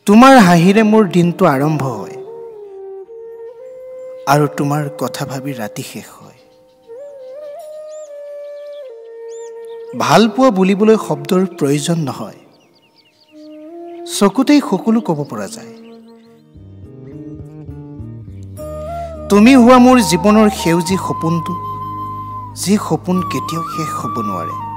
তোমাৰ হাঁহিৰে মোৰ দিনটো আৰম্ভ হয় আৰু তোমাৰ কথা ভাবি ৰাতি শেষ হয়। ভাল পোৱা বুলিবলৈ শব্দৰ প্ৰয়োজন নহয়, চকুতেই সকলো ক'ব পৰা যায়। তুমি হোৱা মোৰ জীৱনৰ সেউজী সপোনটো, যি সপোন কেতিয়াও শেষ হ'ব নোৱাৰে।